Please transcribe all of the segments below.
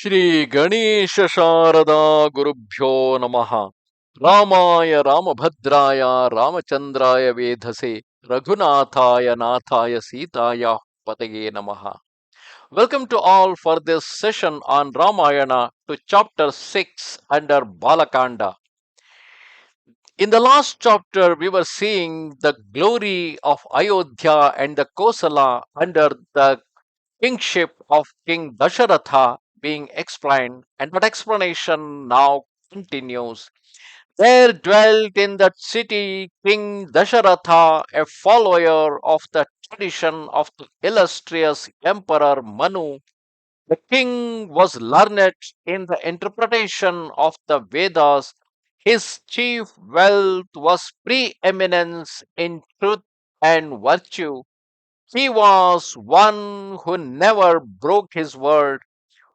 Shri Ganesha Sharada Gurubhyo Namaha Ramaya Ramabhadraya Ramachandraya Vedhase Raghunathaya Nathaya Sitaya Patage Namaha. Welcome to all for this session on Ramayana to chapter 6 under Balakanda. In the last chapter, we were seeing the glory of Ayodhya and the Kosala under the kingship of King Dasharatha being explained, and that explanation now continues. There dwelt in that city King Dasharatha, a follower of the tradition of the illustrious Emperor Manu. The king was learned in the interpretation of the Vedas. His chief wealth was preeminence in truth and virtue. He was one who never broke his word,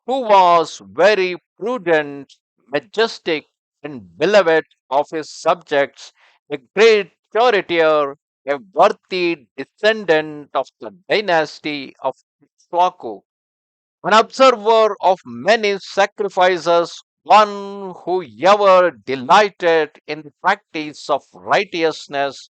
who was very prudent, majestic, and beloved of his subjects, a great charioteer, a worthy descendant of the dynasty of Ikshaku, an observer of many sacrifices, one who ever delighted in the practice of righteousness,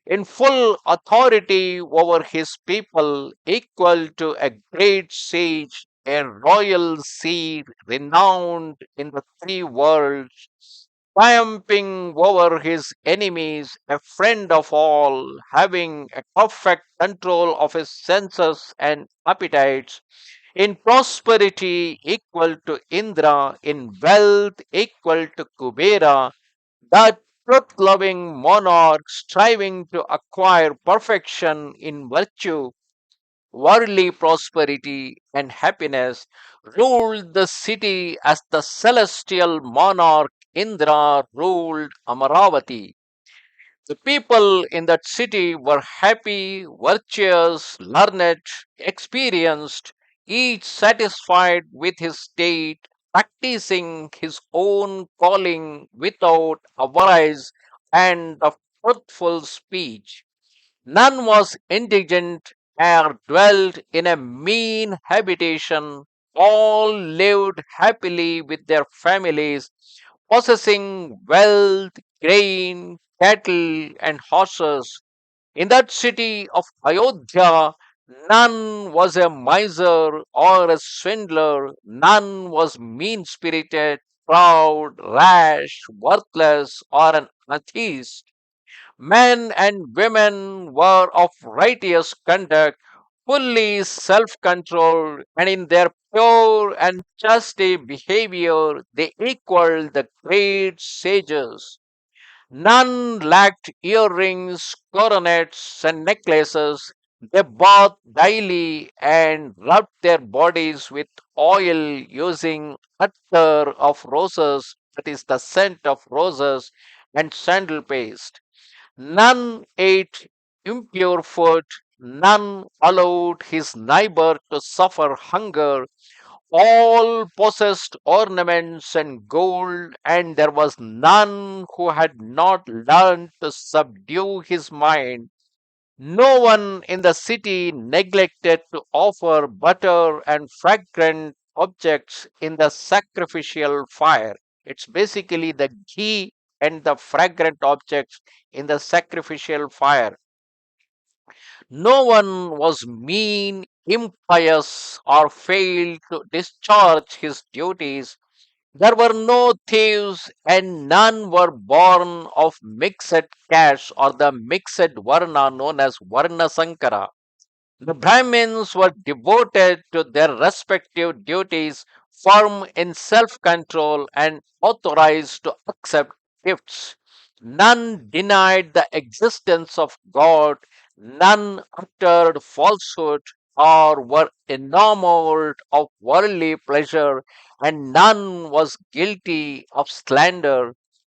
in full authority over his people, equal to a great sage, a royal seed renowned in the three worlds, triumphing over his enemies, a friend of all, having a perfect control of his senses and appetites, in prosperity equal to Indra, in wealth equal to Kubera, that truth loving monarch striving to acquire perfection in virtue, worldly prosperity, and happiness, ruled the city as the celestial monarch Indra ruled Amaravati. The people in that city were happy, virtuous, learned, experienced, each satisfied with his state, practicing his own calling without avarice and of truthful speech. None was indigent or dwelt in a mean habitation. All lived happily with their families, possessing wealth, grain, cattle, and horses. In that city of Ayodhya, none was a miser or a swindler, none was mean spirited, proud, rash, worthless, or an atheist. Men and women were of righteous conduct, fully self controlled, and in their pure and chastity behavior they equaled the great sages. None lacked earrings, coronets, and necklaces. They bathed daily and rubbed their bodies with oil using attar of roses, that is, the scent of roses, and sandal paste. None ate impure food, none allowed his neighbor to suffer hunger. All possessed ornaments and gold, and there was none who had not learned to subdue his mind. No one in the city neglected to offer butter and fragrant objects in the sacrificial fire. It's basically the ghee and the fragrant objects in the sacrificial fire. No one was mean, impious, or failed to discharge his duties. There were no thieves, and none were born of mixed caste or the mixed varna known as Varna Sankara. The Brahmins were devoted to their respective duties, firm in self control, and authorized to accept gifts. None denied the existence of God, none uttered falsehood or were enamored of worldly pleasure, and none was guilty of slander.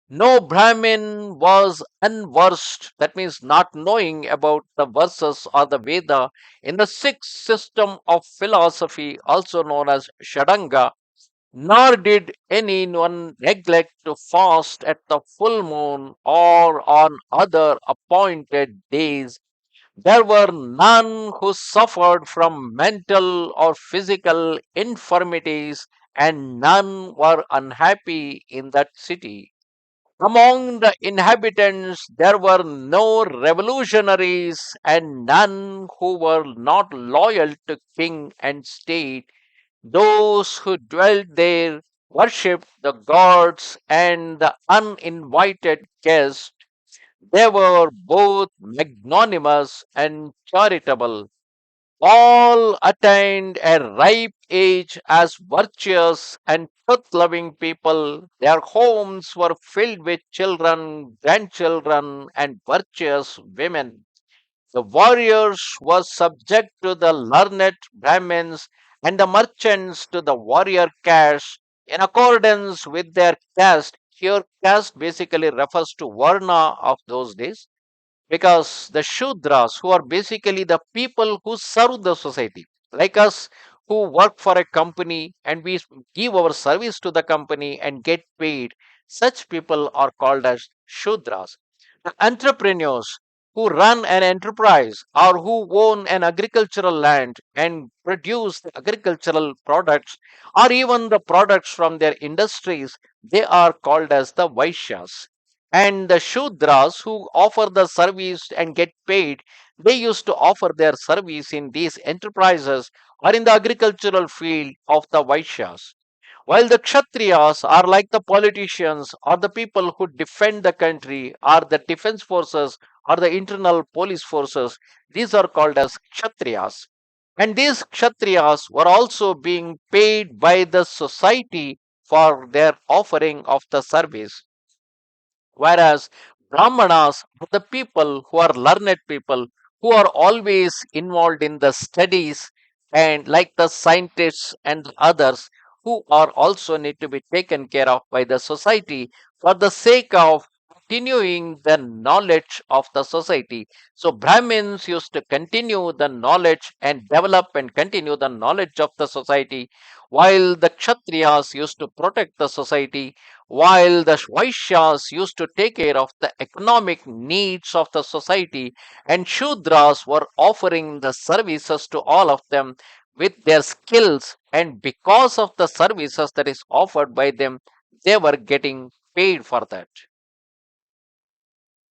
No Brahmin was unversed, that means not knowing about the verses or the Veda in the sixth system of philosophy, also known as Shadanga, nor did anyone neglect to fast at the full moon or on other appointed days. There were none who suffered from mental or physical infirmities, and none were unhappy in that city. Among the inhabitants, there were no revolutionaries and none who were not loyal to king and state. Those who dwelt there worshipped the gods and the uninvited guests. They were both magnanimous and charitable. All attained a ripe age as virtuous and truth loving people. Their homes were filled with children, grandchildren, and virtuous women. The warriors were subject to the learned Brahmins and the merchants to the warrior caste in accordance with their caste. Here, caste basically refers to Varna of those days, because the Shudras, who are basically the people who serve the society, like us who work for a company and we give our service to the company and get paid, such people are called as Shudras. The entrepreneurs who run an enterprise or who own an agricultural land and produce the agricultural products or even the products from their industries, they are called as the Vaishyas. And the Shudras who offer the service and get paid, they used to offer their service in these enterprises or in the agricultural field of the Vaishyas. While the Kshatriyas are like the politicians or the people who defend the country or the defense forces or the internal police forces, these are called as Kshatriyas. And these Kshatriyas were also being paid by the society for their offering of the service. Whereas Brahmanas are the people who are learned people who are always involved in the studies, and like the scientists and others who are also need to be taken care of by the society for the sake of continuing the knowledge of the society. So Brahmins used to continue the knowledge and develop and continue the knowledge of the society, while the Kshatriyas used to protect the society, while the Vaishyas used to take care of the economic needs of the society, and Shudras were offering the services to all of them with their skills, and because of the services that is offered by them, they were getting paid for that.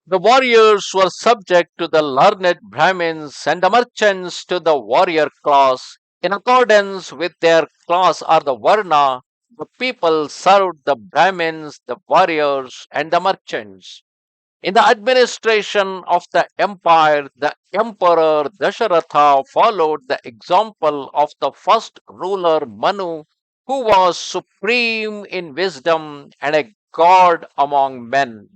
The warriors were subject to the learned Brahmins and the merchants to the warrior class. In accordance with their class or the Varna, the people served the Brahmins, the warriors, and the merchants. In the administration of the empire, the emperor Dasharatha followed the example of the first ruler Manu, who was supreme in wisdom and a god among men.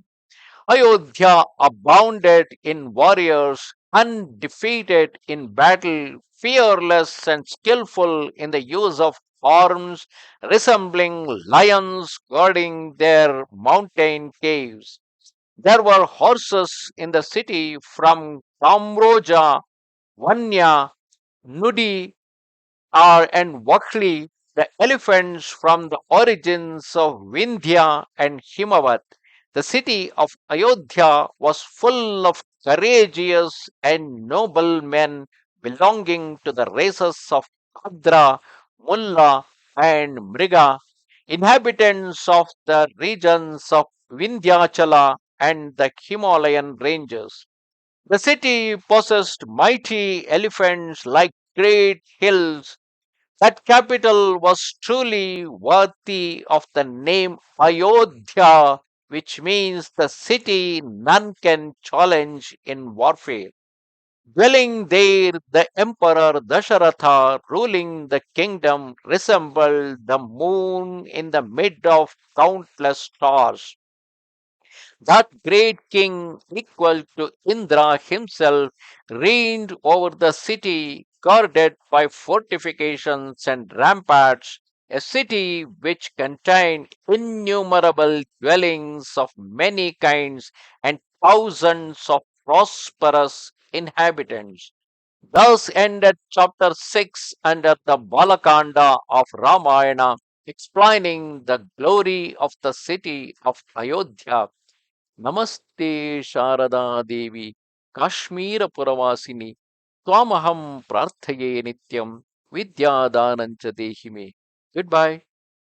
Ayodhya abounded in warriors, undefeated in battle, fearless and skillful in the use of arms, resembling lions guarding their mountain caves. There were horses in the city from Kamroja, Vanya, Nudi, and Wakli, the elephants from the origins of Vindhya and Himavat. The city of Ayodhya was full of courageous and noble men belonging to the races of Kadra, Mulla, and Mriga, inhabitants of the regions of Vindhyachala and the Himalayan ranges. The city possessed mighty elephants like great hills. That capital was truly worthy of the name Ayodhya, which means the city none can challenge in warfare. Dwelling there, the emperor Dasharatha, ruling the kingdom, resembled the moon in the mid of countless stars. That great king, equal to Indra himself, reigned over the city, guarded by fortifications and ramparts, a city which contained innumerable dwellings of many kinds and thousands of prosperous inhabitants. Thus ended chapter 6 under the Balakanda of Ramayana, explaining the glory of the city of Ayodhya. नमस्ते शारदा देवी काश्मीरपुरवासिनी त्वामहं प्रार्थये नित्यं विद्यादानं च देहि मे. Goodbye.